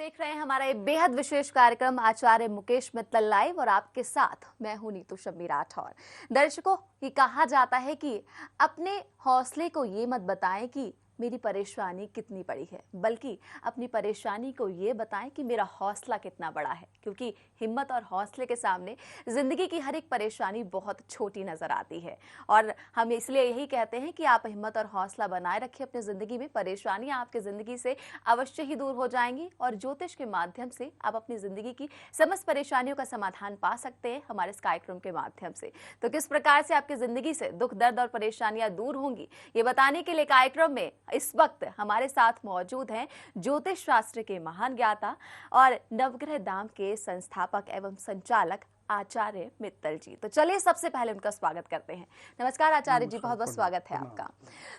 देख रहे हैं हमारा ये बेहद विशेष कार्यक्रम आचार्य मुकेश मित्तल लाइव और आपके साथ मैं हूं नीतू शम्मी राठौर। दर्शकों, ये कहा जाता है कि अपने हौसले को ये मत बताएं कि मेरी परेशानी कितनी बड़ी है, बल्कि अपनी परेशानी को ये बताएं कि मेरा हौसला कितना बड़ा है, क्योंकि हिम्मत और हौसले के सामने जिंदगी की हर एक परेशानी बहुत छोटी नजर आती है। और हम इसलिए यही कहते हैं कि आप हिम्मत और हौसला बनाए रखिए अपनी जिंदगी में। परेशानियां आपकी जिंदगी से अवश्य ही दूर हो जाएंगी और ज्योतिष के माध्यम से आप अपनी जिंदगी की समस्त परेशानियों का समाधान पा सकते हैं हमारे इस कार्यक्रम के माध्यम से। तो किस प्रकार से आपकी जिंदगी से दुख दर्द और परेशानियां दूर होंगी, ये बताने के लिए कार्यक्रम में इस वक्त हमारे साथ मौजूद हैं ज्योतिष शास्त्र के महान ज्ञाता और नवग्रह धाम के संस्थापक एवं संचालक आचार्य मित्तल जी। तो चलिए सबसे पहले उनका स्वागत करते हैं। नमस्कार आचार्य जी, बहुत बहुत स्वागत है आपका।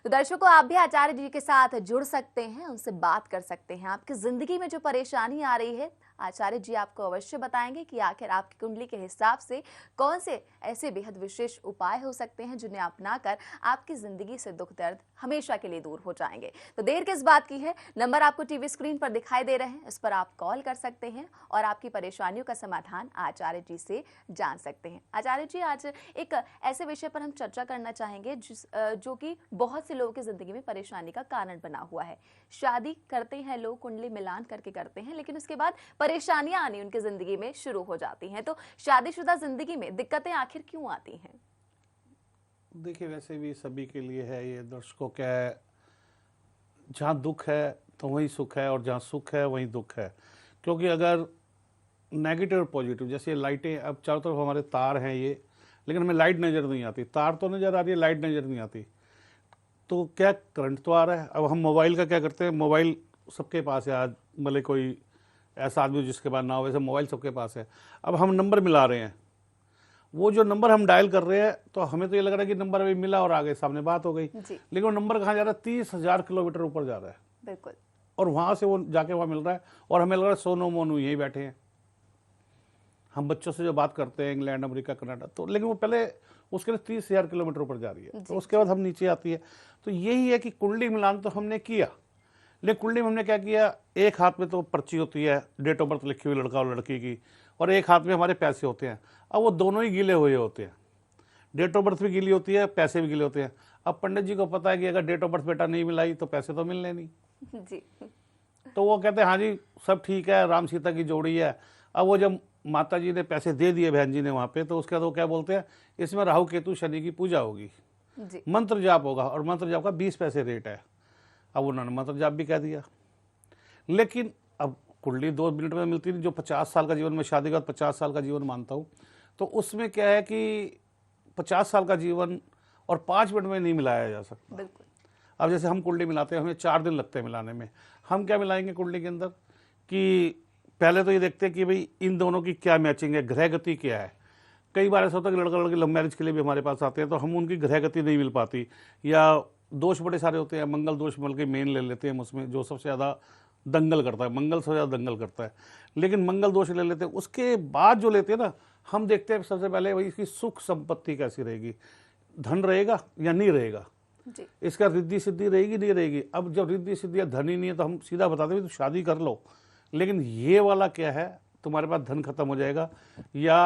तो दर्शकों, आप भी आचार्य जी के साथ जुड़ सकते हैं, उनसे बात कर सकते हैं। आपकी जिंदगी में जो परेशानी आ रही है, आचार्य जी आपको अवश्य बताएंगे कि आखिर आपकी कुंडली के हिसाब से कौन से ऐसे बेहद विशेष उपाय हो सकते हैं जिन्हें अपनाकर आपकी जिंदगी से दुख दर्द हमेशा के लिए दूर हो जाएंगे। तो देर किस बात की है, नंबर आपको टीवी स्क्रीन पर दिखाई दे रहे हैं, इस पर आप कॉल कर सकते हैं और आपकी परेशानियों का समाधान आचार्य जी से जान सकते हैं। आचार्य जी, आज एक ऐसे विषय पर हम चर्चा करना चाहेंगे जो कि बहुत से लोगों की जिंदगी में परेशानी का कारण बना हुआ है। शादी करते हैं लोग, कुंडली मिलान करके करते हैं, लेकिन उसके बाद परेशानियां आनी उनकी जिंदगी में शुरू हो जाती हैं। तो शादीशुदा जिंदगी में दिक्कतें आखिर क्यों आती हैं? देखिए, वैसे भी सभी के लिए है ये, दर्शकों क्या है, जहाँ दुख है तो वहीं सुख है और जहाँ सुख है वहीं दुख है। क्योंकि अगर नेगेटिव और पॉजिटिव, जैसे लाइटें, अब चारों तरफ हमारे तार हैं ये, लेकिन हमें लाइट नज़र नहीं आती। तार तो नज़र आ रही है, लाइट नज़र नहीं आती। तो क्या, करंट तो आ रहा है। अब हम मोबाइल का क्या करते हैं, मोबाइल सबके पास है आज, भले कोई ऐसा आदमी जिसके पास ना हो, वैसे मोबाइल सबके पास है। अब हम नंबर मिला रहे हैं, वो जो नंबर हम डायल कर रहे हैं तो हमें तो ये लग रहा है कि नंबर अभी मिला और आगे सामने बात हो गई, लेकिन वो नंबर कहाँ जा रहा है, 30,000 किलोमीटर ऊपर जा रहा है। बिल्कुल। और वहाँ से वो जाके वहाँ मिल रहा है और हमें लग रहा है सोनो मोनू यहीं बैठे हैं। हम बच्चों से जो बात करते हैं इंग्लैंड, अमेरिका, कनाडा, तो लेकिन वो पहले उसके लिए 30,000 किलोमीटर ऊपर जा रही है। तो उसके बाद हम नीचे आती है। तो यही है कि कुंडली मिलान तो हमने किया, लेकिन कुंडली में हमने क्या किया, एक हाथ में तो पर्ची होती है, डेट ऑफ बर्थ लिखी हुई लड़का और लड़की की, और एक हाथ में हमारे पैसे होते हैं। अब वो दोनों ही गीले हुए होते हैं, डेट ऑफ बर्थ भी गीली होती है, पैसे भी गीले होते हैं। अब पंडित जी को पता है कि अगर डेट ऑफ बर्थ बेटा नहीं मिलाई तो पैसे तो मिलने नहीं जी। तो वो कहते हैं हाँ जी सब ठीक है, राम सीता की जोड़ी है। अब वो जब माता जी ने पैसे दे दिए बहन जी ने वहाँ पे, तो उसके बाद वो क्या बोलते हैं, इसमें राहु केतु शनि की पूजा होगी, मंत्र जाप होगा, और मंत्र जाप का 20 पैसे रेट है। अब उन्होंने मंत्र जाप भी कह दिया, लेकिन अब कुंडली 2 मिनट में मिलती नहीं। जो 50 साल का जीवन, में शादी के बाद 50 साल का जीवन मानता हूँ, तो उसमें क्या है कि 50 साल का जीवन और 5 मिनट में नहीं मिलाया जा सकता। बिल्कुल। अब जैसे हम कुंडली मिलाते हैं, हमें 4 दिन लगते हैं मिलाने में। हम क्या मिलाएंगे कुंडली के अंदर कि पहले तो ये देखते हैं कि भाई इन दोनों की क्या मैचिंग है, ग्रह गति क्या है। कई बार ऐसा होता है कि लड़का लड़की लव मैरिज के लिए भी हमारे पास आते हैं, तो हम उनकी ग्रह गति नहीं मिल पाती, या दोष बड़े सारे होते हैं। मंगल दोष मिल के मेन ले लेते हैं हम उसमें, जो सबसे ज़्यादा दंगल करता है, मंगल सबसे ज़्यादा दंगल करता है, लेकिन मंगल दोष ले लेते हैं। उसके बाद जो लेते हैं ना, हम देखते हैं सबसे पहले भाई इसकी सुख संपत्ति कैसी रहेगी, धन रहेगा या नहीं रहेगा, इसका रिद्धि सिद्धि रहेगी नहीं रहेगी। अब जब रिद्धि सिद्धि या धन ही नहीं है तो हम सीधा बताते हैं तो शादी कर लो, लेकिन ये वाला क्या है, तुम्हारे पास धन खत्म हो जाएगा, या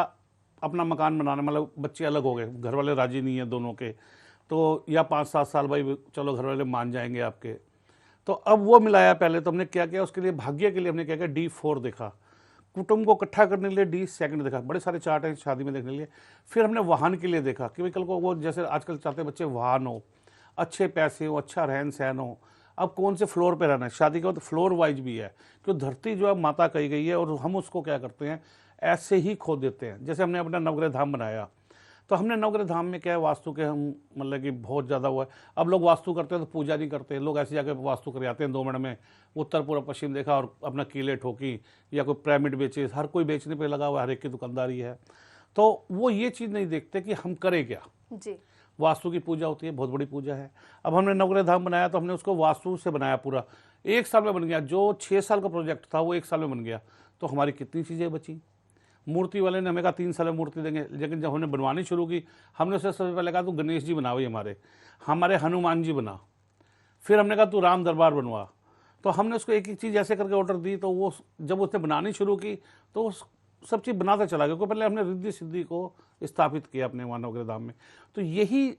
अपना मकान बनाना, मतलब बच्चे अलग हो गए, घर वाले राजी नहीं है दोनों के, तो या 5-7 साल भाई चलो घर वाले मान जाएंगे आपके। तो अब वो मिलाया। पहले तो हमने क्या किया, उसके लिए भाग्य के लिए हमने क्या किया, D4 देखा, कुटुंब को इकट्ठा करने के लिए D2 देखा, बड़े सारे चार्ट हैं शादी में देखने के लिए। फिर हमने वाहन के लिए देखा कि भाई कल को वो, जैसे आजकल चाहते हैं बच्चे वाहन हो, अच्छे पैसे हो, अच्छा रहन सहन हो। अब कौन से फ्लोर पे रहना है, शादी के बाद फ्लोर वाइज भी है, क्योंकि धरती जो है माता कही गई है, और हम उसको क्या करते हैं, ऐसे ही खो देते हैं। जैसे हमने अपना नवग्रह धाम बनाया, तो हमने नवग्रह धाम में क्या है, वास्तु के हम मतलब कि बहुत ज़्यादा हुआ है। अब लोग वास्तु करते हैं तो पूजा नहीं करते, लोग ऐसी जगह वास्तु कर आते हैं 2 मिनट में, उत्तर पूर्व पश्चिम देखा और अपना कीले ठोकी, या कोई पिरामिड बेचे, हर कोई बेचने पे लगा हुआ, हर एक की दुकानदारी है। तो वो ये चीज़ नहीं देखते कि हम करें क्या जी। वास्तु की पूजा होती है, बहुत बड़ी पूजा है। अब हमने नवग्रह धाम बनाया तो हमने उसको वास्तु से बनाया, पूरा 1 साल में बन गया। जो 6 साल का प्रोजेक्ट था वो 1 साल में बन गया। तो हमारी कितनी चीज़ें बची। मूर्ति वाले ने हमें कहा 3 साल में मूर्ति देंगे, लेकिन जब हमने बनवानी शुरू की, हमने उससे सबसे पहले कहा तू गणेश जी बना, भाई हमारे हनुमान जी बना। फिर हमने कहा तू राम दरबार बनवा, तो हमने उसको एक एक चीज़ ऐसे करके ऑर्डर दी, तो वो जब उसने बनानी शुरू की तो वो सब चीज़ बनाता चला गया, क्योंकि पहले हमने रिद्धि सिद्धि को स्थापित किया अपने मानव धाम में। तो यही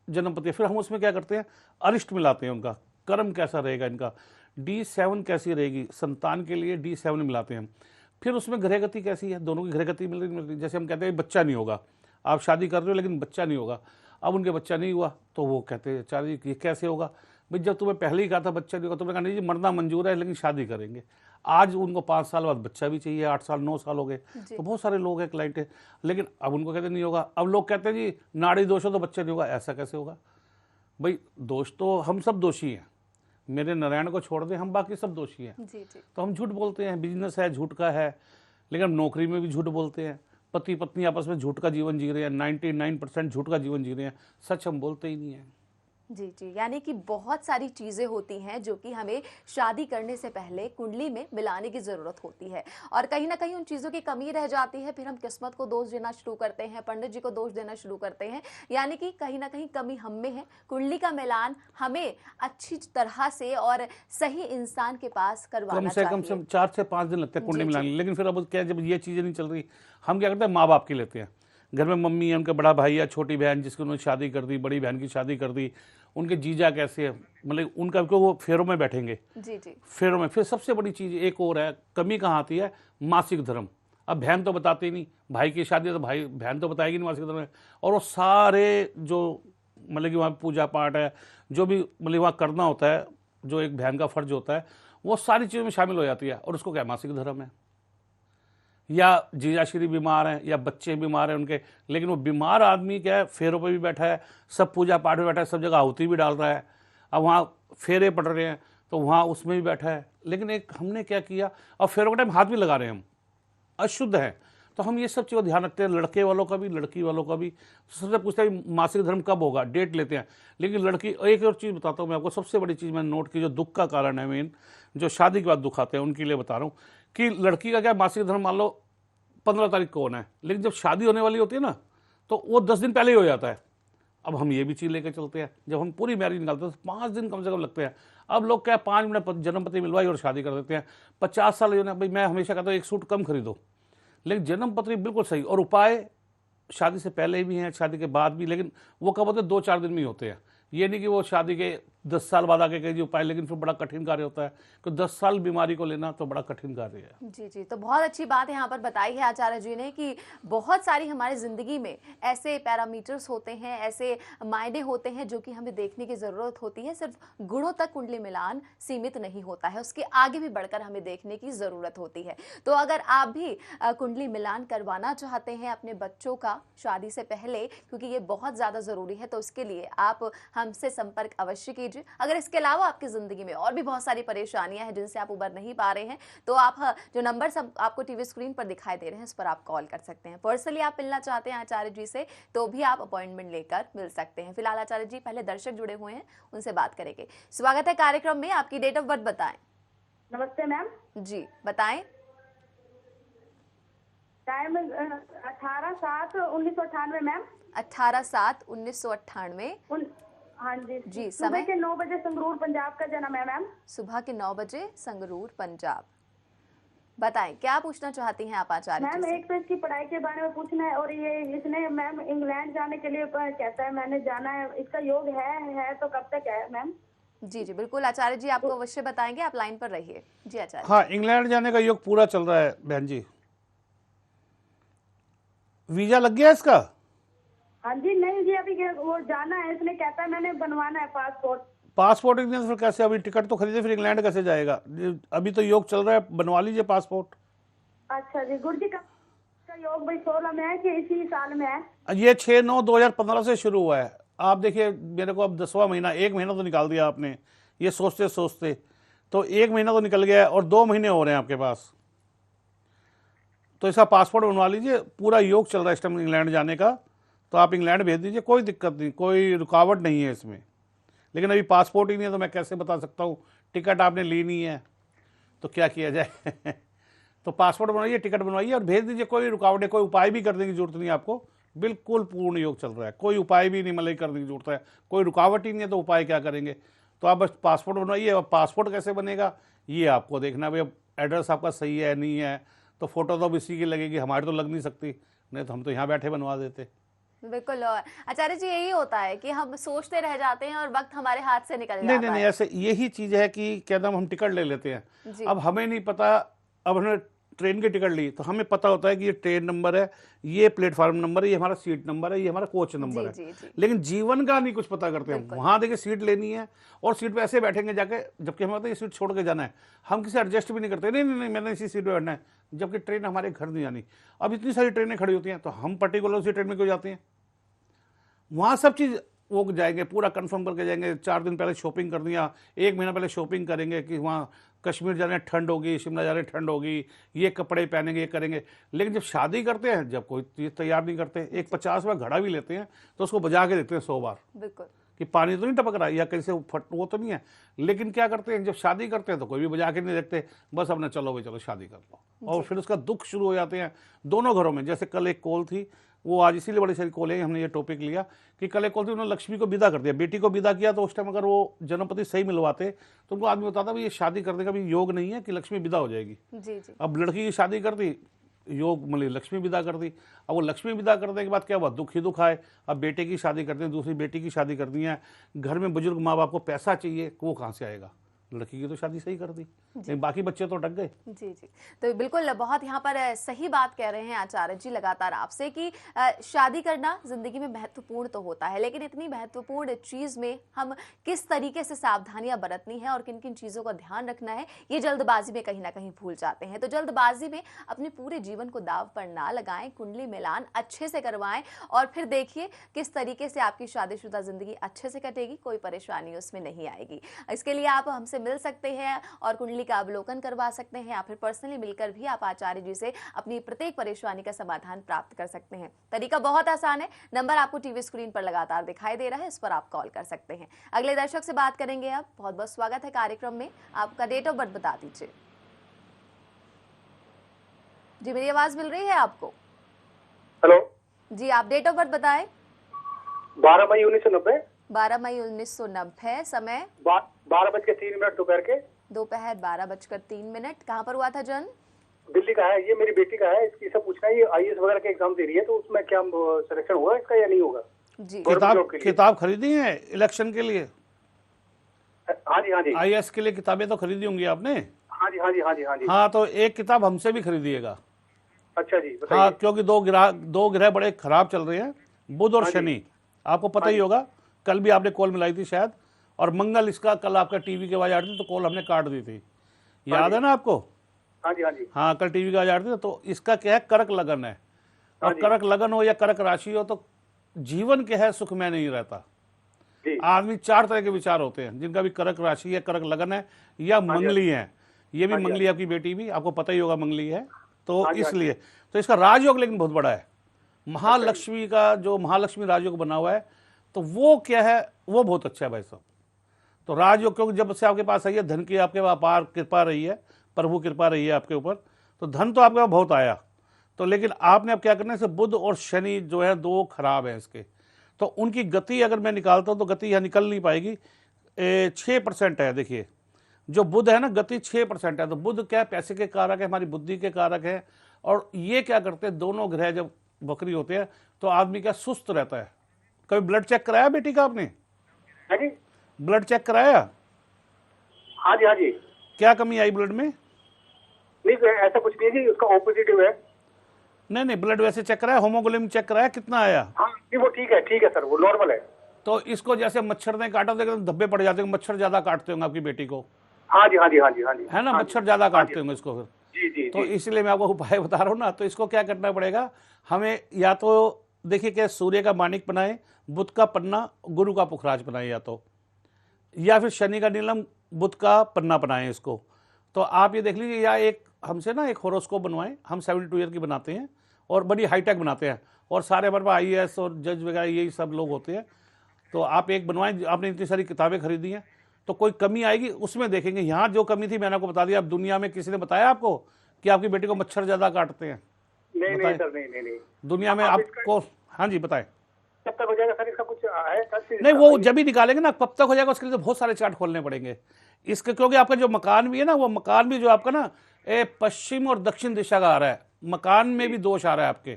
जन्म पति है। फिर हम उसमें क्या करते हैं, अरिष्ट मिलाते हैं, उनका कर्म कैसा रहेगा, इनका D7 कैसी रहेगी संतान के लिए, D7 मिलाते हैं हम। फिर उसमें ग्रह गति कैसी है, दोनों की ग्रह गति मिल रही। जैसे हम कहते हैं बच्चा नहीं होगा, आप शादी कर रहे हो लेकिन बच्चा नहीं होगा, अब उनके बच्चा नहीं हुआ तो वो कहते हैं आचार्य जी ये कैसे होगा। भाई जब तुम्हें पहले ही कहा था बच्चा नहीं होगा, तुमने कहा नहीं जी मरना मंजूर है लेकिन शादी करेंगे। आज उनको 5 साल बाद बच्चा भी चाहिए, 8 साल 9 साल हो गए, तो बहुत सारे लोग हैं क्लाइंट है, लेकिन अब उनको कहते नहीं होगा। अब लोग कहते हैं जी नाड़ी दोष हो तो बच्चा नहीं होगा, ऐसा कैसे होगा। भाई दोष तो हम सब दोषी हैं, मेरे नारायण को छोड़ दें, हम बाकी सब दोषी हैं। जी जी। तो हम झूठ बोलते हैं, बिजनेस है झूठ का है, लेकिन हम नौकरी में भी झूठ बोलते हैं, पति पत्नी आपस में झूठ का जीवन जी रहे हैं, 99% झूठ का जीवन जी रहे हैं, सच हम बोलते ही नहीं हैं। जी जी, यानी कि बहुत सारी चीज़ें होती हैं जो कि हमें शादी करने से पहले कुंडली में मिलाने की ज़रूरत होती है, और कहीं ना कहीं उन चीज़ों की कमी रह जाती है। फिर हम किस्मत को दोष देना शुरू करते हैं, पंडित जी को दोष देना शुरू करते हैं, यानी कि कहीं ना कहीं कमी हम में है। कुंडली का मिलान हमें अच्छी तरह से और सही इंसान के पास करवाना चाहिए। कम से 4 से 5 दिन लगते हैं कुंडली जी, मिलाने, लेकिन फिर अब क्या, जब ये चीज़ें नहीं चल रही, हम क्या करते हैं, माँ बाप की लेते हैं। घर में मम्मी है, उनका बड़ा भाई या छोटी बहन जिसकी उन्होंने शादी कर दी, बड़ी बहन की शादी कर दी, उनके जीजा कैसे है, मतलब उनका क्यों वो फेरों में बैठेंगे। जी जी। फेरों में फिर सबसे बड़ी चीज़ एक और है, कमी कहाँ आती है, मासिक धर्म। अब बहन तो बताते ही नहीं, भाई की शादी है तो भाई बहन तो बताएगी नहीं मासिक धर्म है, और वो सारे जो मतलब कि वहाँ पूजा पाठ है, जो भी मतलब वहाँ करना होता है, जो एक बहन का फर्ज होता है, वो सारी चीज़ों में शामिल हो जाती है, और उसको क्या मासिक धर्म है। या जीजाश्री बीमार हैं या बच्चे बीमार हैं उनके, लेकिन वो बीमार आदमी क्या है, फेरों पे भी बैठा है, सब पूजा पाठ में बैठा है, सब जगह आहुति भी डाल रहा है, अब वहाँ फेरे पड़ रहे हैं तो वहाँ उसमें भी बैठा है, लेकिन एक हमने क्या किया, अब फेरों के टाइम हाथ भी लगा रहे हैं हम, अशुद्ध है। तो हम ये सब चीज़ों ध्यान रखते हैं, लड़के वालों का भी लड़की वालों का भी। सबसे पूछते हैं मासिक धर्म कब होगा, डेट लेते हैं, लेकिन लड़की, एक और चीज़ बताता हूँ मैं आपको, सबसे बड़ी चीज़ मैंने नोट की, जो दुख का कारण है मेन, जो शादी के बाद दुख आते हैं उनके लिए बता रहा हूँ, कि लड़की का क्या मासिक धर्म मान लो 15 तारीख को होना है, लेकिन जब शादी होने वाली होती है ना, तो वो 10 दिन पहले ही हो जाता है। अब हम ये भी चीज़ लेकर चलते हैं, जब हम पूरी मैरिज निकालते हैं तो 5 दिन कम से कम लगते हैं। अब लोग क्या 5 मिनट जन्मपति मिलवाई और शादी कर देते हैं। 50 साल जो ना, भाई मैं हमेशा कहता हूँ एक सूट कम खरीदो, लेकिन जन्मपत्री बिल्कुल सही। और उपाय शादी से पहले भी हैं, शादी के बाद भी, लेकिन वो कब होते हैं, 2-4 दिन में ही होते हैं। ये नहीं कि वो शादी के 10 साल बाद आके कहीं उपाय, लेकिन फिर बड़ा कठिन कार्य होता है, तो 10 साल बीमारी को लेना तो बड़ा कठिन कार्य है। जी जी, तो बहुत अच्छी बात यहाँ पर बताई है आचार्य जी ने कि बहुत सारी हमारी ज़िंदगी में ऐसे पैरामीटर्स होते हैं, ऐसे मायने होते हैं जो कि हमें देखने की ज़रूरत होती है। सिर्फ गुणों तक कुंडली मिलान सीमित नहीं होता है, उसके आगे भी बढ़कर हमें देखने की ज़रूरत होती है। तो अगर आप भी कुंडली मिलान करवाना चाहते हैं अपने बच्चों का शादी से पहले, क्योंकि ये बहुत ज़्यादा ज़रूरी है, तो उसके लिए आप हमसे संपर्क अवश्य कीजिए। अगर इसके अलावा आपकी ज़िंदगी में और भी बहुत सारी परेशानियां हैं जिनसे आप उबर नहीं पा रहे हैं, तो आप जो नंबर सब आपको टीवी स्क्रीन पर दिखाई दे रहे हैं, इस पर आप कॉल कर सकते हैं। पर्सनली आप मिलना चाहते हैं आचार्य जी से, तो भी आप अपॉइंटमेंट लेकर मिल सकते हैं। फिलहाल आचार्य जी पहले दर्शक जुड़े हुए हैं, उनसे बात करेंगे। स्वागत है कार्यक्रम में, आपकी डेट ऑफ बर्थ बताएं। नमस्ते मैम जी बताएं। Time 18/7/1998 ma'am. 18/7/1998। हाँ जी जी, सुबह समय? के 9 बजे संगरूर पंजाब का जन्म है मैम। सुबह के 9 बजे संगरूर पंजाब। बताएं क्या पूछना चाहती हैं आप आचार्य मैम जी से? एक तो इसकी पढ़ाई के बारे में पूछना है, और ये इसने मैम इंग्लैंड जाने के लिए कहता है, मैंने जाना है, इसका योग है तो कब तक है मैम? जी जी बिल्कुल, आचार्य जी आपको अवश्य बताएंगे, आप लाइन पर रहिए। जी आचार्य। हाँ, इंग्लैंड जाने का योग पूरा चल रहा है बहन जी। वीजा लग गया इसका? हाँ जी, नहीं जी अभी वो जाना है, इसने कहता है मैंने बनवाना है पासपोर्ट। पासपोर्ट इंडियन फिर कैसे, अभी टिकट तो खरीदे, फिर इंग्लैंड कैसे जाएगा? अभी तो योग चल रहा है, बनवा लीजिए पासपोर्ट। अच्छा जी, गुरु जी का योग भाई 16 में है कि इसी साल में है? ये 6/9/2015 से शुरू हुआ है। आप देखिए मेरे को अब 10वां महीना, 1 महीना तो निकाल दिया आपने, ये सोचते सोचते तो 1 महीना तो निकल गया है, और 2 महीने हो रहे हैं आपके पास। तो इसका पासपोर्ट बनवा लीजिए, पूरा योग चल रहा है इस टाइम इंग्लैंड जाने का, तो आप इंग्लैंड भेज दीजिए, कोई दिक्कत नहीं, कोई रुकावट नहीं है इसमें। लेकिन अभी पासपोर्ट ही नहीं है तो मैं कैसे बता सकता हूँ, टिकट आपने ली नहीं है तो क्या किया जाए। तो पासपोर्ट बनवाइए, टिकट बनवाइए और भेज दीजिए, कोई रुकावट है, कोई उपाय भी करने की जरूरत नहीं है आपको, बिल्कुल पूर्ण योग चल रहा है, कोई उपाय भी नहीं मतलब करने की जरूरत है, कोई रुकावट ही नहीं है तो उपाय क्या करेंगे। तो आप बस पासपोर्ट बनवाइए। और पासपोर्ट कैसे बनेगा ये आपको देखना, भाई अब एड्रेस आपका सही है नहीं है, तो फोटो तो अब इसी की लगेगी, हमारी तो लग नहीं सकती, नहीं तो हम तो यहाँ बैठे बनवा देते। बिल्कुल। और आचार्य जी यही होता है कि हम सोचते रह जाते हैं और वक्त हमारे हाथ से निकल नहीं जाता नहीं नहीं, है। ऐसे यही चीज़ है कि क्या नाम, हम टिकट ले लेते हैं, जी अब हमें नहीं पता, अब हमने ट्रेन की टिकट ली तो हमें पता होता है कि ये ट्रेन नंबर है, ये प्लेटफॉर्म नंबर है, ये हमारा सीट नंबर है, ये हमारा कोच नंबर जी है। जी जी लेकिन जीवन का नहीं कुछ पता करते हम। बिल्कुल। वहां देखिए सीट लेनी है और सीट पे ऐसे बैठेंगे जाके, जबकि हमें पता है ये सीट छोड़ के जाना है, हम किसी एडजस्ट भी नहीं करते, नहीं नहीं नहीं मैंने इसी सीट पे बैठना है, जबकि ट्रेन हमारे घर नहीं जानी। अब इतनी सारी ट्रेनें खड़ी होती हैं तो हम पर्टिकुलर उसी ट्रेन में क्यों जाते हैं? वहाँ सब चीज़ वो जाएंगे, पूरा कंफर्म करके जाएंगे, 4 दिन पहले शॉपिंग कर दिया, 1 महीना पहले शॉपिंग करेंगे कि वहाँ कश्मीर जाने ठंड होगी, शिमला जाने ठंड होगी, ये कपड़े पहनेंगे, ये करेंगे। लेकिन जब शादी करते हैं, जब कोई चीज़ तैयार नहीं करते, एक 50 बार घड़ा भी लेते हैं तो उसको बजा के देखते हैं 100 बार बिल्कुल। कि पानी तो नहीं टपक रहा या कहीं से वो तो नहीं है। लेकिन क्या करते हैं, जब शादी करते हैं तो कोई भी बजा के नहीं देखते, बस अपना चलो भाई चलो शादी कर लो। और फिर उसका दुख शुरू हो जाते हैं दोनों घरों में। जैसे कल एक कॉल थी, वो आज इसीलिए बड़ी सारी कॉल है, हमने ये टॉपिक लिया कि कल एक कॉल थी, उन्होंने लक्ष्मी को विदा कर दिया, बेटी को विदा किया, तो उस टाइम अगर वो जन्मपति सही मिलवाते तो उनको आदमी बताता भाई ये शादी करने का भी योग नहीं है कि लक्ष्मी विदा हो जाएगी। जी जी अब लड़की की शादी कर दी, योग मतलब लक्ष्मी विदा कर दी। अब वो लक्ष्मी विदा करने के बाद क्या हुआ, दुख ही दुख आए। अब बेटे की शादी करते हैं, दूसरी बेटी की शादी कर दी है, घर में बुजुर्ग माँ बाप को पैसा चाहिए, वो कहाँ से आएगा? लड़की की तो शादी सही कर दी, लेकिन बाकी बच्चे तो अटक गए। जी जी। तो बिल्कुल बहुत यहाँ पर सही बात कह रहे हैं आचार्य जी लगातार आपसे कि शादी करना जिंदगी में महत्वपूर्ण तो होता है, लेकिन इतनी महत्वपूर्ण चीज में हम किस तरीके से सावधानियां बरतनी है और किन किन चीजों का ध्यान रखना है, ये जल्दबाजी में कहीं ना कहीं भूल जाते हैं। तो जल्दबाजी में अपने पूरे जीवन को दाव पर ना लगाएं, कुंडली मिलान अच्छे से करवाएं और फिर देखिए किस तरीके से आपकी शादीशुदा जिंदगी अच्छे से कटेगी, कोई परेशानी उसमें नहीं आएगी। इसके लिए आप हमसे मिल सकते हैं और कुंडली का अवलोकन करवा सकते हैं, या फिर पर्सनली मिलकर भी आप आचार्य जी से अपनी प्रत्येक परेशानी का समाधान प्राप्त कर सकते हैं। तरीका बहुत आसान है, नंबर आपको टीवी स्क्रीन पर लगातार दिखाई दे रहा है, इस पर आप कॉल कर सकते हैं। अगले दर्शक से बात करेंगे अब। बहुत बहुत स्वागत है कार्यक्रम में। आपका डेट ऑफ बर्थ बता दीजिए। जी मेरी आवाज मिल रही है आपको? हेलो जी आप डेट ऑफ बर्थ बताएं। 12 मई 1990। 12 मई 1990। समय 12:03 दोपहर के। दोपहर 12:03। कहाँ पर हुआ था जन्म? दिल्ली का है, ये मेरी बेटी का है, इसकी सब पूछना है। ये आईएएस वगैरह के एग्जाम दे रही है, तो उसमें क्या सिलेक्शन होगा इसका या नहीं होगा? जी किताब खरीदी है इलेक्शन के लिए? हाँ जी हाँ जी। आईएएस के लिए किताबें तो खरीदी होंगी आपने? हाँ जी हाँ जी हाँ जी हाँ जी। हाँ, तो एक किताब हमसे भी खरीदिएगा। अच्छा जी बताइए। हाँ, क्योंकि दो ग्रह बड़े खराब चल रहे हैं, बुध और शनि, आपको पता ही होगा। कल भी आपने कॉल मिलाई थी शायद, और मंगल, इसका कल आपका टीवी की आवाज आ रही थी तो कॉल हमने काट दी थी, याद है ना आपको? हाँ जी हाँ जी। हाँ, कल टीवी की आवाज आ रही थी। तो इसका क्या है, कर्क लगन है, और कर्क लगन हो या कर्क राशि हो तो जीवन क्या है, सुख में नहीं रहता। जी। आदमी 4 तरह के विचार होते हैं, जिनका भी कर्क राशि है, कर्क लगन है या मंगली है। ये भी मंगली, आपकी बेटी भी, आपको पता ही होगा मंगली है, तो इसलिए तो इसका राजयोग लेकिन बहुत बड़ा है। महालक्ष्मी का जो महालक्ष्मी राजयोग बना हुआ है, तो वो क्या है, वो बहुत अच्छा है भाई साहब। तो राजयोग, क्योंकि जब से आपके पास आई है, धन की आपके अपार कृपा रही है, प्रभु कृपा रही है आपके ऊपर, तो धन तो आपके पास बहुत आया। तो लेकिन आपने अब क्या करना है, बुध और शनि जो है 2 खराब है इसके, तो उनकी गति अगर मैं निकालता हूं तो गति यह निकल नहीं पाएगी। 6% है। देखिए जो बुध है ना, गति 6% है। तो बुध क्या है, पैसे के कारक है, हमारी बुद्धि के कारक है। और ये क्या करते हैं, दोनों ग्रह जब बकरी होते हैं तो आदमी क्या सुस्त रहता है। कभी ब्लड चेक कराया बेटी का आपने? हाँ जी। ब्लड चेक कराया? हाँ जी हाँ जी। क्या कमी आई ब्लड में? नहीं ऐसा कुछ नहीं है जी, उसका ऑपोजिटिव है। नहीं नहीं, ब्लड वैसे चेक कराया, होमोग्लोबिन चेक कराया, कितना आया? हाँ नहीं वो ठीक है सर, वो नॉर्मल है। तो इसको जैसे मच्छर ने काटा तो धब्बे पड़ जाते हैं, मच्छर ज्यादा काटते होंगे आपकी बेटी को, हाँ जी हाँ जी हाँ जी हाँ जी, है ना? मच्छर ज्यादा काटते होंगे इसको फिर। जी जी। तो इसलिए मैं आपको उपाय बता रहा हूँ ना। तो इसको क्या करना पड़ेगा हमें, या तो देखिए क्या, सूर्य का माणिक बनाए, बुध का पन्ना, गुरु का पुखराज बनाए, या फिर शनि का नीलम, बुध का पन्ना बनाएं इसको। तो आप ये देख लीजिए, या एक हमसे ना एक होरोस्कोप बनवाएं, हम 72 ईयर की बनाते हैं और बड़ी हाईटेक बनाते हैं, और सारे हमारे पास आईएएस और जज वगैरह यही सब लोग होते हैं। तो आप एक बनवाएं। आपने इतनी सारी किताबें खरीदी हैं तो कोई कमी आएगी उसमें देखेंगे। यहाँ जो कमी थी मैंने आपको बता दिया। अब दुनिया में किसी ने बताया आपको कि आपकी बेटी को मच्छर ज्यादा काटते हैं? नहीं सर, नहीं। दुनिया में आपको, हाँ जी बताएं। कब तक हो जाएगा सर, इसका कुछ है सर? नहीं, वो जब भी निकालेंगे ना कब तक हो जाएगा उसके लिए तो बहुत सारे चार्ट खोलने पड़ेंगे इसके, क्योंकि आपका जो मकान भी है ना, वो मकान भी जो आपका ना पश्चिम और दक्षिण दिशा का आ रहा है, मकान में भी दोष आ रहा है आपके।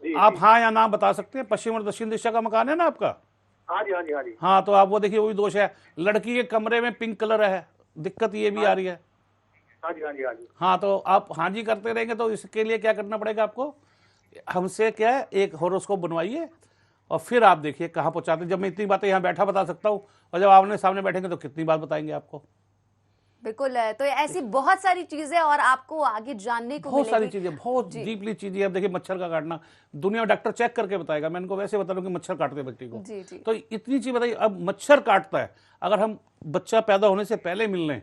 जी, आप जी। हाँ या ना बता सकते हैं? पश्चिम और दक्षिण दिशा का मकान है ना आपका? हाँ जी, हाँ जी, हाँ जी। हाँ, तो आप वो देखिए, वो भी दोष है। लड़की के कमरे में पिंक कलर है, दिक्कत ये भी आ रही है। हाँ जी, हाँ जी, हाँ जी। हाँ, तो आप हाँ जी करते रहेंगे तो इसके लिए क्या करना पड़ेगा आपको? हमसे क्या है, एक हॉरोस्कोप बनवाइए और फिर आप देखिए कहाँ पहुँचाते हैं। जब मैं इतनी बातें यहाँ बैठा बता सकता हूँ और जब आपने सामने बैठेंगे तो कितनी बात बताएंगे आपको। बिल्कुल है। तो ऐसी बहुत सारी चीजें और आपको आगे जानने को बहुत सारी मिलेगी। चीजें, बहुत डीपली चीजें। अब देखिए, मच्छर का काटना दुनिया में डॉक्टर चेक करके बताएगा, मैं इनको वैसे बता रहा हूँ कि मच्छर काटते हैं बच्चे को। जी जी। तो इतनी चीज बताइए, अब मच्छर काटता है, अगर हम बच्चा पैदा होने से पहले मिल लें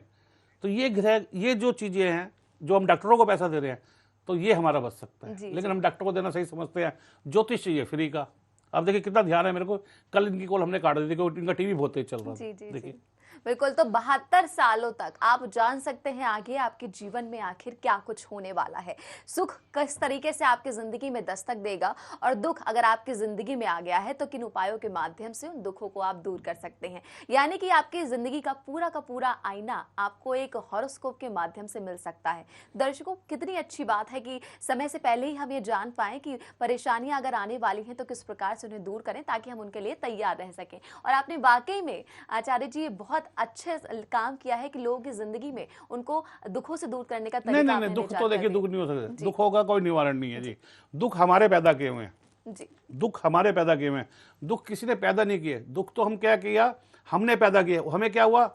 तो ये ग्रह, ये जो चीजें हैं जो हम डॉक्टरों को पैसा दे रहे हैं, तो ये हमारा बच सकता है। जी, लेकिन हम डॉक्टर को देना सही समझते हैं। ज्योतिष चाहिए फ्री का। अब देखिए कितना ध्यान है मेरे को, कल इनकी कॉल हमने काट दी थी क्योंकि इनका टीवी बहुत तेज चल रहा जी था। जी देखिए जी। बिल्कुल। तो 72 सालों तक आप जान सकते हैं आगे आपके जीवन में आखिर क्या कुछ होने वाला है, सुख किस तरीके से आपकी जिंदगी में दस्तक देगा, और दुख अगर आपकी जिंदगी में आ गया है तो किन उपायों के माध्यम से उन दुखों को आप दूर कर सकते हैं। यानी कि आपकी जिंदगी का पूरा आईना आपको एक हॉरोस्कोप के माध्यम से मिल सकता है। दर्शकों, कितनी अच्छी बात है कि समय से पहले ही हम ये जान पाए कि परेशानियां अगर आने वाली हैं तो किस प्रकार से उन्हें दूर करें ताकि हम उनके लिए तैयार रह सकें। और आपने वाकई में आचार्य जी ये बहुत अच्छे काम किया है कि लोगों की जिंदगी में उनको दुखों से दूर करने का तरीका नहीं, आपने दुख निजात तो कर देखिए, दी। दुख नहीं हो सकता। जी। दुख होगा कोई निवारण नहीं है जी। दुख हमारे पैदा किए हुए हैं। जी दुख हमारे पैदा किए हुए हैं। दुख किसी ने पैदा नहीं किए। दुख तो हम क्या किया, हमने पैदा किया। हमें क्या हुआ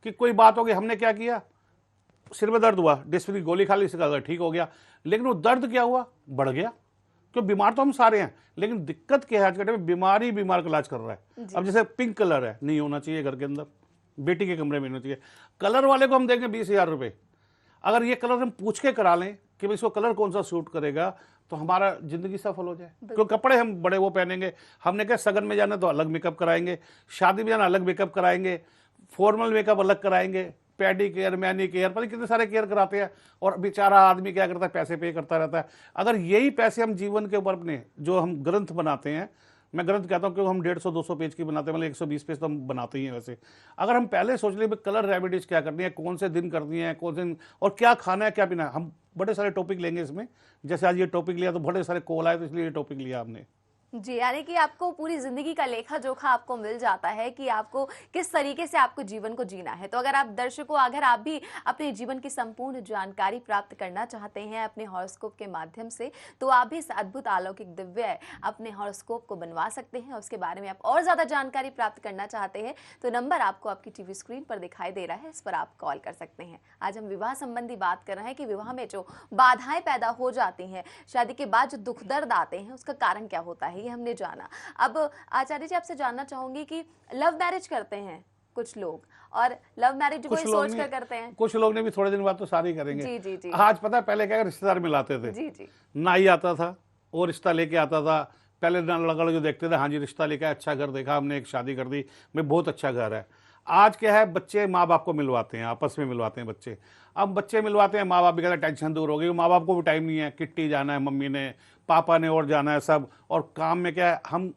कि कोई बात हो गई, हमने क्या किया, सिर में दर्द हुआ, डिस्प्रिन की गोली खा ली, इसका ठीक हो गया। लेकिन वो दर्द क्या हुआ, बढ़ गया। क्यों, बीमार तो हम सारे हैं, लेकिन दिक्कत क्या है आज के टाइम में, बीमार का इलाज कर रहा है। अब जैसे पिंक कलर है, नहीं होना चाहिए घर के अंदर, बेटी के कमरे में नहीं होना चाहिए। कलर वाले को हम देंगे 20,000 रुपये। अगर ये कलर हम पूछ के करा लें कि भाई इसको कलर कौन सा सूट करेगा, तो हमारा जिंदगी सफल हो जाए। क्यों, कपड़े हम बड़े वो पहनेंगे। हमने क्या, सगन में जाना तो अलग मेकअप कराएंगे, शादी में जाना अलग मेकअप कराएंगे, फॉर्मल मेकअप अलग कराएंगे, पैडी केयर, मैनी केयर, पता कितने सारे केयर कराते हैं। और बेचारा आदमी क्या करता है, पैसे पे करता रहता है। अगर यही पैसे हम जीवन के ऊपर अपने, जो हम ग्रंथ बनाते हैं, मैं ग्रंथ कहता हूँ क्योंकि हम 150-200 पेज की बनाते हैं, मतलब 120 पेज तो हम बनाते ही हैं वैसे। अगर हम पहले सोच लें कलर रेमेडीज क्या करनी है, कौन से दिन करनी है, कौन से दिन, और क्या खाना है क्या पीना है, हम बड़े सारे टॉपिक लेंगे इसमें। जैसे आज ये टॉपिक लिया तो बड़े सारे कॉल आए, तो इसलिए ये टॉपिक लिया हमने। जी। यानी कि आपको पूरी जिंदगी का लेखा जोखा आपको मिल जाता है कि आपको किस तरीके से आपको जीवन को जीना है। तो अगर आप दर्शकों, अगर आप भी अपने जीवन की संपूर्ण जानकारी प्राप्त करना चाहते हैं अपने हॉरोस्कोप के माध्यम से, तो आप भी इस अद्भुत अलौकिक दिव्य अपने हॉरोस्कोप को बनवा सकते हैं। उसके बारे में आप और ज्यादा जानकारी प्राप्त करना चाहते हैं तो नंबर आपको आपकी टीवी स्क्रीन पर दिखाई दे रहा है, इस पर आप कॉल कर सकते हैं। आज हम विवाह संबंधी बात कर रहे हैं कि विवाह में जो बाधाएं पैदा हो जाती हैं, शादी के बाद जो दुख दर्द आते हैं, उसका कारण क्या होता है, ये हमने जाना। अब आचार्य जी आपसे जानना चाहूंगी कि लव मैरिज करते हैं कुछ लोग, और लव मैरिज को सोच कर करते हैं, कुछ लोग ने भी थोड़े दिन बाद तो सारे करेंगे। जी जी जी। आज पता है पहले क्या, रिश्तेदार मिलाते थे, जी जी नाई आता था और रिश्ता लेके आता था। पहले लड़का जो देखते थे, हाँ जी रिश्ता लेके आया, अच्छा घर देखा हमने, एक शादी कर दी, भाई बहुत अच्छा घर है। आज क्या है, बच्चे माँ बाप को मिलवाते हैं, आपस में मिलवाते हैं बच्चे। अब बच्चे मिलवाते हैं, माँ बाप भी कहते हैं टेंशन दूर हो गई। माँ बाप को भी टाइम नहीं है, किट्टी जाना है मम्मी ने, पापा ने, और जाना है सब। और काम में क्या है, हम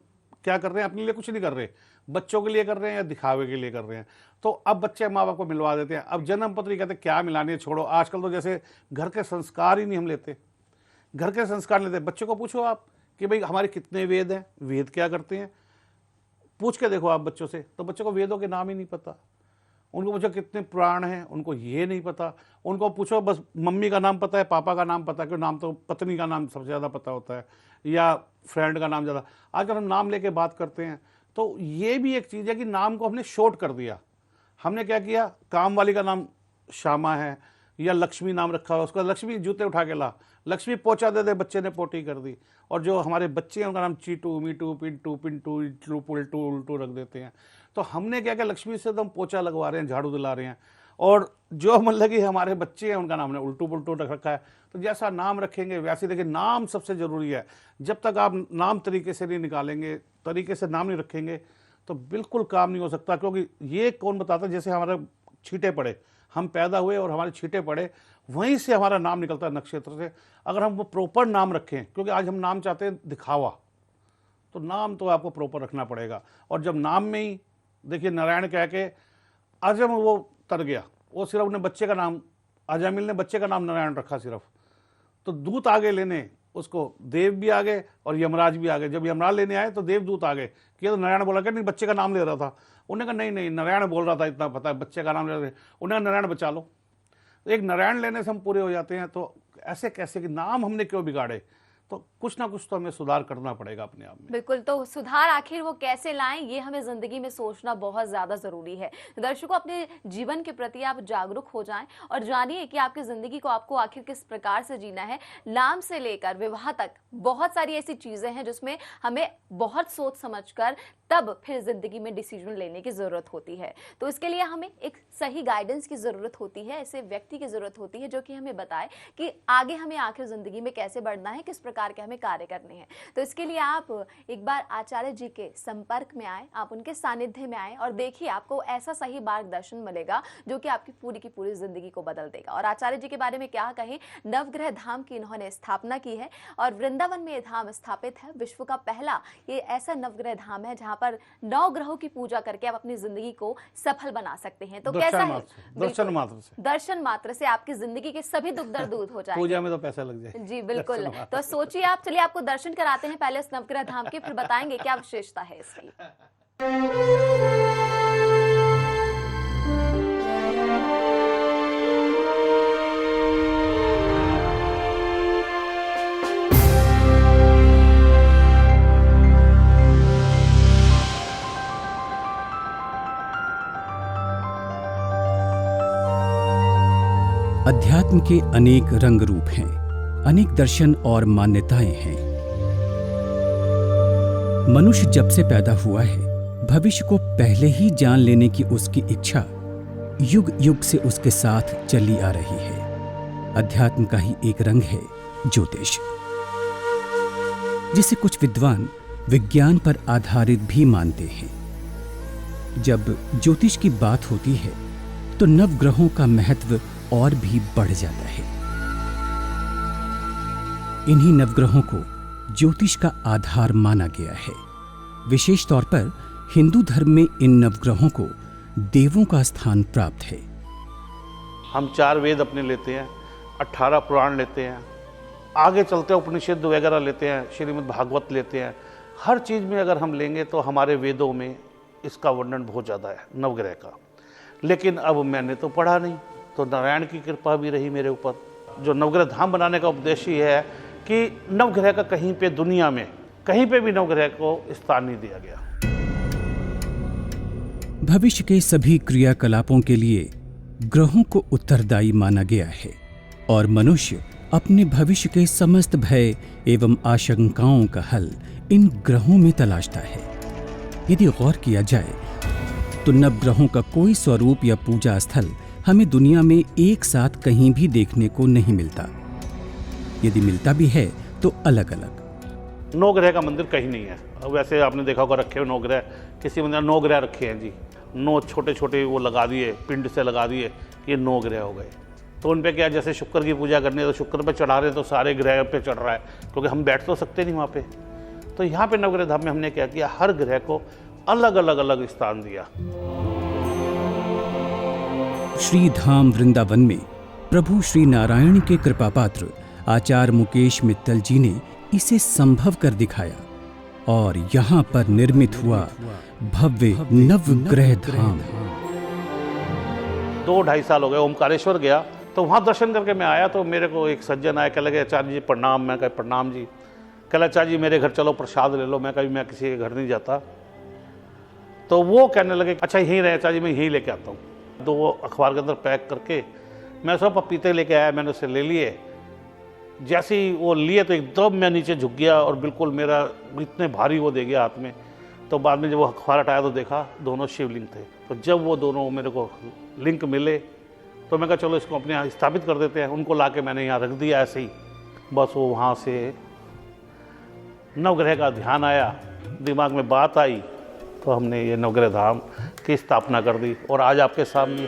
क्या कर रहे हैं, अपने लिए कुछ नहीं कर रहे, बच्चों के लिए कर रहे हैं या दिखावे के लिए कर रहे हैं। तो अब बच्चे माँ बाप को मिलवा देते हैं। अब जन्म पत्री कहते हैं क्या मिलानी है, छोड़ो। आजकल तो जैसे घर के संस्कार ही नहीं हम लेते, घर के संस्कार लेते। बच्चों को पूछो आप कि भाई हमारे कितने वेद हैं, वेद क्या करते हैं, पूछ के देखो आप बच्चों से, तो बच्चों को वेदों के नाम ही नहीं पता। उनको पूछो कितने पुराण हैं, उनको ये नहीं पता। उनको पूछो बस मम्मी का नाम पता है, पापा का नाम पता है, क्योंकि नाम तो पत्नी का नाम सबसे ज़्यादा पता होता है, या फ्रेंड का नाम ज़्यादा। आजकल हम नाम लेके बात करते हैं, तो ये भी एक चीज़ है कि नाम को हमने शॉर्ट कर दिया। हमने क्या किया, काम वाली का नाम श्यामा है, या लक्ष्मी नाम रखा हुआ, उसका लक्ष्मी जूते उठा के ला, लक्ष्मी पोचा दे दे, बच्चे ने पोटी कर दी। और जो हमारे बच्चे हैं उनका नाम चीटू, मीटू, पिंटू, पिंटू, इटू, पुलटू, उल्टू रख देते हैं। तो हमने क्या किया, लक्ष्मी से एकदम पोचा लगवा रहे हैं, झाड़ू दिला रहे हैं। और जो मतलब कि हमारे बच्चे हैं उनका नाम ने उल्टू पुल्टू रख रखा है। तो जैसा नाम रखेंगे वैसे, देखिए नाम सबसे ज़रूरी है। जब तक आप नाम तरीके से नहीं निकालेंगे, तरीके से नाम नहीं रखेंगे, तो बिल्कुल काम नहीं हो सकता। क्योंकि ये कौन बताता है, जैसे हमारे छींटे पड़े, हम पैदा हुए और हमारे छींटे पड़े, वहीं से हमारा नाम निकलता है, नक्षत्र से। अगर हम वो प्रॉपर नाम रखें, क्योंकि आज हम नाम चाहते हैं दिखावा, तो नाम तो आपको प्रॉपर रखना पड़ेगा। और जब नाम में ही देखिए नारायण कह के अजम वो तर गया, वो सिर्फ अपने बच्चे का नाम, अजामिल ने बच्चे का नाम नारायण रखा सिर्फ, तो दूत आगे लेने उसको देव भी आ गए और यमराज भी आ गए। जब यमराज लेने आए तो देवदूत आ गए कि तो नारायण बोला कि नहीं बच्चे का नाम ले रहा था। उन्होंने कहा नहीं नहीं नारायण बोल रहा था, इतना पता है, बच्चे का नाम ले रहे थे। उन्हें नारायण बचा लो। एक नारायण लेने से हम पूरे हो जाते हैं, तो ऐसे कैसे कि नाम हमने क्यों बिगाड़े? तो कुछ ना कुछ तो हमें सुधार करना पड़ेगा अपने आप में। बिल्कुल, तो सुधार आखिर वो कैसे लाएं, ये हमें जिंदगी में सोचना बहुत ज्यादा जरूरी है। दर्शकों, अपने जीवन के प्रति आप जागरूक हो जाएं और जानिए कि आपकी जिंदगी को आपको आखिर किस प्रकार से जीना है। नाम से लेकर विवाह तक बहुत सारी ऐसी चीजें हैं जिसमें हमें बहुत सोच समझकर तब फिर जिंदगी में डिसीजन लेने की जरूरत होती है। तो इसके लिए हमें एक सही गाइडेंस की जरूरत होती है, ऐसे व्यक्ति की जरूरत होती है जो कि हमें बताए कि आगे हमें आखिर जिंदगी में कैसे बढ़ना है, किस प्रकार के हमें कार्य करने हैं। तो इसके लिए आप एक बार आचार्य जी के संपर्क में आए, आप उनके सानिध्य में आए और देखिए आपको ऐसा सही मार्गदर्शन मिलेगा जो कि आपकी पूरी की पूरी जिंदगी को बदल देगा। और आचार्य जी के बारे में क्या कहें, नवग्रह धाम की इन्होंने स्थापना की है और वृंदावन में ये धाम स्थापित है। विश्व का पहला ये ऐसा नवग्रह धाम है जहां पर 9 ग्रहों की पूजा करके आप अपनी जिंदगी को सफल बना सकते हैं। तो कैसा है? दर्शन मात्र से आपकी जिंदगी के सभी दुख दर्द दूर हो जाएंगे। पूजा में तो पैसा लग जाए। जी बिल्कुल। तो सोचिए आप, चलिए आपको दर्शन कराते हैं पहले इस नवग्रह धाम के, फिर बताएंगे क्या विशेषता है इसकी। अध्यात्म के अनेक रंग रूप हैं, अनेक दर्शन और मान्यताएं हैं। मनुष्य जब से पैदा हुआ है, भविष्य को पहले ही जान लेने की उसकी इच्छा युग युग से उसके साथ चली आ रही है। अध्यात्म का ही एक रंग है ज्योतिष, जिसे कुछ विद्वान विज्ञान पर आधारित भी मानते हैं। जब ज्योतिष की बात होती है तो नवग्रहों का महत्व और भी बढ़ जाता है। इन्हीं नवग्रहों को ज्योतिष का आधार माना गया है। विशेष तौर पर हिंदू धर्म में इन नवग्रहों को देवों का स्थान प्राप्त है। हम 4 वेद अपने लेते हैं, 18 पुराण लेते हैं, आगे चलते उपनिषद वगैरह लेते हैं, श्रीमद् भागवत लेते हैं। हर चीज़ में अगर हम लेंगे तो हमारे वेदों में इसका वर्णन बहुत ज़्यादा है नवग्रह का। लेकिन अब मैंने तो पढ़ा नहीं, तो नारायण की कृपा भी रही मेरे ऊपर। जो नवग्रह धाम बनाने का उद्देश्य ये है कि नवग्रह का कहीं पे दुनिया में कहीं पे भी नवग्रह को स्थान नहीं दिया गया। भविष्य के सभी क्रियाकलापों के लिए ग्रहों को उत्तरदायी माना गया है और मनुष्य अपने भविष्य के समस्त भय एवं आशंकाओं का हल इन ग्रहों में तलाशता है। यदि गौर किया जाए तो नवग्रहों का कोई स्वरूप या पूजा स्थल हमें दुनिया में एक साथ कहीं भी देखने को नहीं मिलता। यदि मिलता भी है तो अलग अलग। 9 ग्रह का मंदिर कहीं नहीं है। वैसे आपने देखा होगा रखे हुए 9 ग्रह, किसी मंदिर 9 ग्रह रखे हैं जी, 9 छोटे छोटे वो लगा दिए, पिंड से लगा दिए, ये 9 ग्रह हो गए। तो उन पे क्या, जैसे शुक्र की पूजा करनी है तो शुक्र पे चढ़ा रहे हैं तो सारे ग्रह पे चढ़ रहा है, क्योंकि हम बैठ तो सकते नहीं वहाँ पे। तो यहाँ पे नवग्रह धाम में हमने क्या किया, हर ग्रह को अलग अलग अलग स्थान दिया। श्री धाम वृंदावन में प्रभु श्री नारायण के कृपा पात्र आचार्य मुकेश मित्तल जी ने इसे संभव कर दिखाया और यहाँ पर निर्मित हुआ भव्य नवग्रह धाम। 2-2.5 साल हो गए। ओमकारेश्वर गया तो वहाँ दर्शन करके मैं आया तो मेरे को एक सज्जन आया, कह लगे आचार्य जी प्रणाम। मैं कहा प्रणाम जी। कह आचार्य जी मेरे घर चलो प्रसाद ले लो। मैं कभी मैं किसी के घर नहीं जाता। तो वो कहने लगे अच्छा यहीं रहे आचार्य जी, मैं यहीं लेके आता हूँ। तो वो अखबार के अंदर पैक करके मैं सब पपीते लेके आया, मैंने उसे ले लिए। जैसे ही वो लिए तो एकदम मैं नीचे झुक गया और बिल्कुल मेरा इतने भारी वो दे गया हाथ में। तो बाद में जब वो अखबार हटाया तो देखा दोनों शिवलिंग थे। तो जब वो दोनों मेरे को लिंक मिले तो मैं कहा चलो इसको अपने यहाँ स्थापित कर देते हैं। उनको लाके मैंने यहाँ रख दिया ऐसे ही। बस वो वहाँ से नवग्रह का ध्यान आया, दिमाग में बात आई, तो हमने ये नवग्रह धाम की स्थापना कर दी और आज आपके सामने।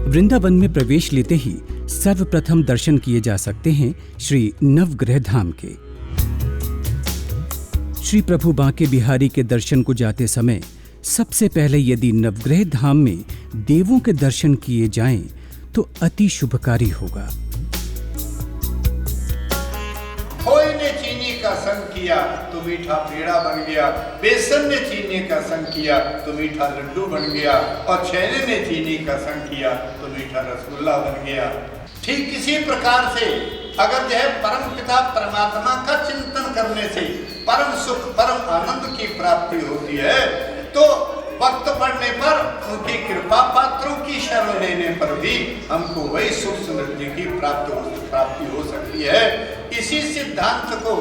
वृंदावन में प्रवेश लेते ही सर्वप्रथम दर्शन किए जा सकते हैं श्री नवग्रह धाम के। श्री प्रभु बांके बिहारी के दर्शन को जाते समय सबसे पहले यदि नवग्रह धाम में देवों के दर्शन किए जाएं तो अति शुभकारी होगा। खोए ने चीनी का संग किया तो मीठा पेड़ा बन गया, बेसन ने चीनी का संग किया तो मीठा लड्डू बन गया, और छेने ने चीनी का संग किया तो मीठा रसगुल्ला बन गया। ठीक इसी प्रकार से अगर यह परम पिता परमात्मा का चिंतन करने से परम सुख परम आनंद की प्राप्ति होती है, तो वक्त पड़ने पर उनकी कृपा पात्रों की शरण लेने पर भी हमको वही सुख समृद्धि की प्राप्ति हो सकती है। इसी सिद्धांत को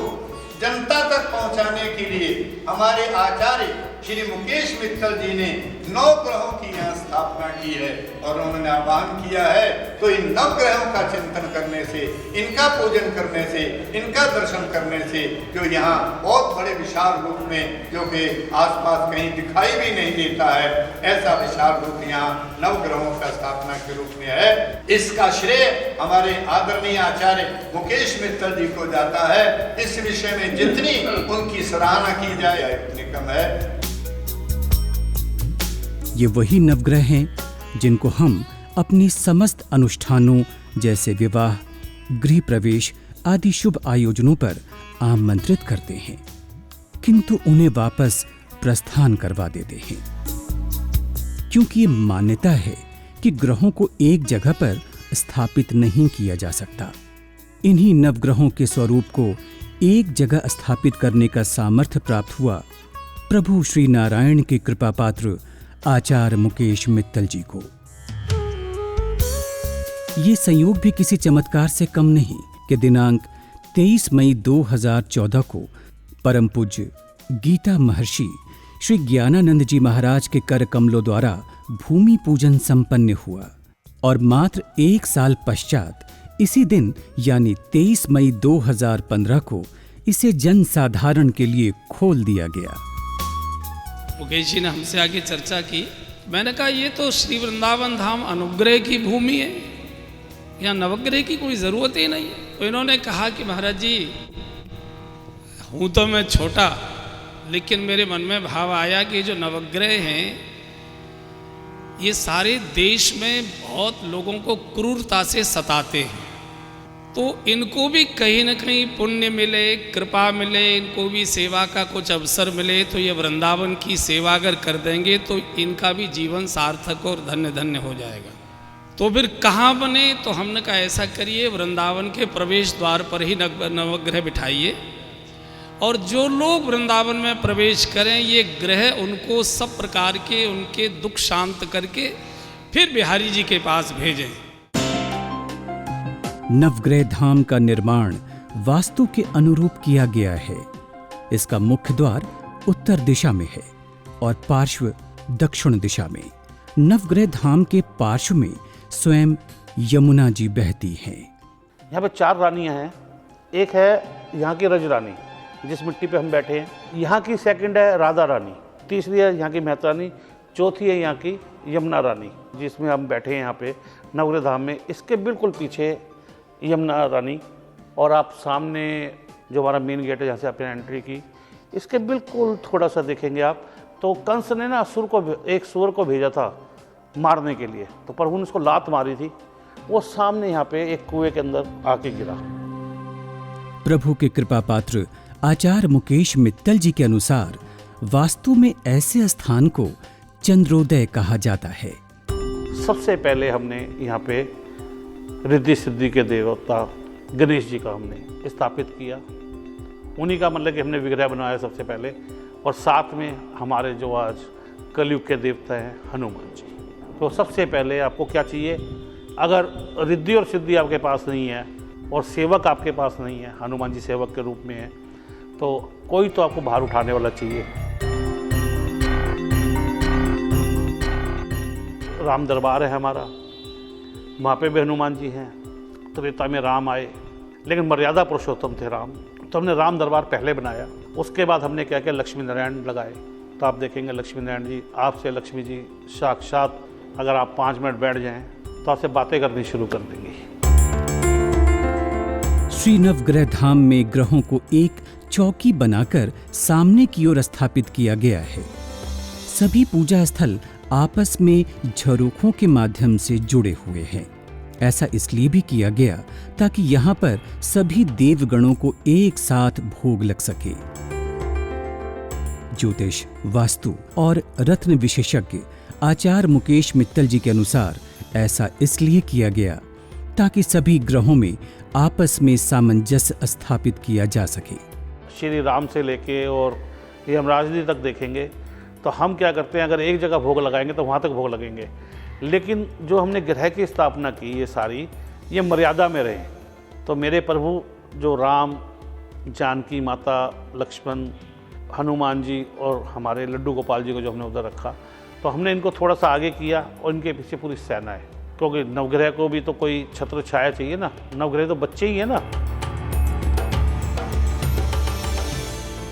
जनता तक पहुंचाने के लिए हमारे आचार्य श्री मुकेश मित्तल जी ने 9 ग्रहों की यहाँ स्थापना की है, और उन्होंने आह्वान किया है तो इन 9 ग्रहों का चिंतन करने से, इनका पूजन करने से, इनका दर्शन करने से, जो यहाँ बहुत बड़े विशाल रूप में, जो कि आसपास कहीं दिखाई भी नहीं देता है, ऐसा विशाल रूप यहाँ 9 ग्रहों का स्थापना के रूप में है। इसका श्रेय हमारे आदरणीय आचार्य मुकेश मित्तल जी को जाता है। इस विषय में जितनी उनकी सराहना की जाए उतनी कम है। ये वही नवग्रह हैं जिनको हम अपनी समस्त अनुष्ठानों जैसे विवाह, गृह प्रवेश आदि शुभ आयोजनों पर आमंत्रित करते हैं, किंतु उन्हें वापस प्रस्थान करवा देते हैं, क्योंकि ये मान्यता है कि ग्रहों को एक जगह पर स्थापित नहीं किया जा सकता। इन्हीं नवग्रहों के स्वरूप को एक जगह स्थापित करने का सामर्थ्य प्राप्त हुआ प्रभु श्री नारायण के कृपा पात्र आचार्य मुकेश मित्तल जी को। ये संयोग भी किसी चमत्कार से कम नहीं कि दिनांक 23 मई 2014 को परम पूज्य गीता महर्षि श्री ज्ञानानंद जी महाराज के कर कमलों द्वारा भूमि पूजन संपन्न हुआ, और मात्र 1 साल पश्चात इसी दिन यानी 23 मई 2015 को इसे जन साधारण के लिए खोल दिया गया। मुकेश जी ने हमसे आगे चर्चा की। मैंने कहा ये तो श्री वृंदावन धाम अनुग्रह की भूमि है, यहाँ नवग्रह की कोई ज़रूरत ही नहीं है। तो इन्होंने कहा कि महाराज जी, हूँ तो मैं छोटा, लेकिन मेरे मन में भाव आया कि जो नवग्रह हैं ये सारे देश में बहुत लोगों को क्रूरता से सताते हैं, तो इनको भी कहीं न कहीं पुण्य मिले, कृपा मिले, इनको भी सेवा का कुछ अवसर मिले, तो ये वृंदावन की सेवा अगर कर देंगे तो इनका भी जीवन सार्थक और धन्य धन्य हो जाएगा। तो फिर कहाँ बने? तो हमने कहा ऐसा करिए, वृंदावन के प्रवेश द्वार पर ही नवग्रह बिठाइए, और जो लोग वृंदावन में प्रवेश करें ये ग्रह उनको सब प्रकार के उनके दुख शांत करके फिर बिहारी जी के पास भेजें। नवग्रह धाम का निर्माण वास्तु के अनुरूप किया गया है। इसका मुख्य द्वार उत्तर दिशा में है और पार्श्व दक्षिण दिशा में। नवग्रह धाम के पार्श्व में स्वयं यमुना जी बहती हैं। यहाँ पे 4 रानियाँ हैं। एक है यहाँ की रज रानी, जिस मिट्टी पे हम बैठे हैं। यहाँ की सेकंड है राधा रानी, तीसरी है यहाँ की मेहता रानी, चौथी है यहाँ की यमुना रानी, जिसमें हम बैठे हैं यहाँ पे नवग्रह धाम में। इसके बिल्कुल पीछे यमुना रानी, और आप सामने जो हमारा मेन गेट है जहाँ से आपने एंट्री की, इसके बिल्कुल थोड़ा सा देखेंगे आप तो कंस ने ना एक सुअर को भेजा था मारने के लिए, तो प्रभु ने उसको लात मारी थी, वो सामने यहाँ पे एक कुएं के अंदर आके गिरा। प्रभु के कृपा पात्र आचार्य मुकेश मित्तल जी के अनुसार वास्तु में ऐसे स्थान को चंद्रोदय कहा जाता है। सबसे पहले हमने यहाँ पे रिद्धि सिद्धि के देवता गणेश जी का हमने स्थापित किया। उन्हीं का मतलब कि हमने विग्रह बनाया सबसे पहले, और साथ में हमारे जो आज कलयुग के देवता हैं हनुमान जी। तो सबसे पहले आपको क्या चाहिए, अगर रिद्धि और सिद्धि आपके पास नहीं है और सेवक आपके पास नहीं है, हनुमान जी सेवक के रूप में है, तो कोई तो आपको भार उठाने वाला चाहिए। राम दरबार है हमारा, वहाँ पे भी हनुमान जी हैं। त्रेता में राम आए, लेकिन मर्यादा पुरुषोत्तम थे राम, तो हमने राम दरबार पहले बनाया। उसके बाद हमने क्या किया, लक्ष्मी नारायण लगाए। तो आप देखेंगे लक्ष्मी नारायण जी, आपसे लक्ष्मी जी साक्षात अगर आप 5 मिनट बैठ जाएं तो आपसे बातें करनी शुरू कर देंगी। श्री नवग्रह धाम में ग्रहों को एक चौकी बनाकर सामने की ओर स्थापित किया गया है। सभी पूजा स्थल आपस में झरोखों के माध्यम से जुड़े हुए हैं। ऐसा इसलिए भी किया गया ताकि यहाँ पर सभी देवगणों को एक साथ भोग लग सके। ज्योतिष, वास्तु और रत्न विशेषज्ञ आचार्य मुकेश मित्तल जी के अनुसार ऐसा इसलिए किया गया ताकि सभी ग्रहों में आपस में सामंजस्य स्थापित किया जा सके। श्री राम से लेके और यमराज जी तक देखेंगे तो हम क्या करते हैं, अगर एक जगह भोग लगाएंगे तो वहाँ तक भोग लगेंगे, लेकिन जो हमने ग्रह की स्थापना की ये सारी, ये मर्यादा में रहे। तो मेरे प्रभु जो राम, जानकी माता, लक्ष्मण, हनुमान जी और हमारे लड्डू गोपाल जी को जो हमने उधर रखा, तो हमने इनको थोड़ा सा आगे किया और इनके पीछे पूरी सेना है, क्योंकि नवग्रह को भी तो कोई छत्र छाया चाहिए ना, नवग्रह तो बच्चे ही है ना।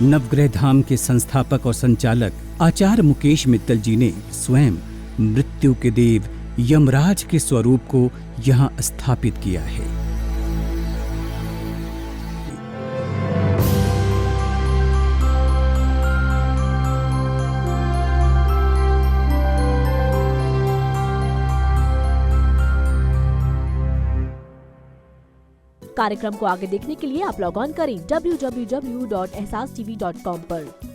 नवग्रह धाम के संस्थापक और संचालक आचार्य मुकेश मित्तल जी ने स्वयं मृत्यु के देव यमराज के स्वरूप को यहाँ स्थापित किया है। कार्यक्रम को आगे देखने के लिए आप लॉग ऑन करें www.ehsastv.com पर।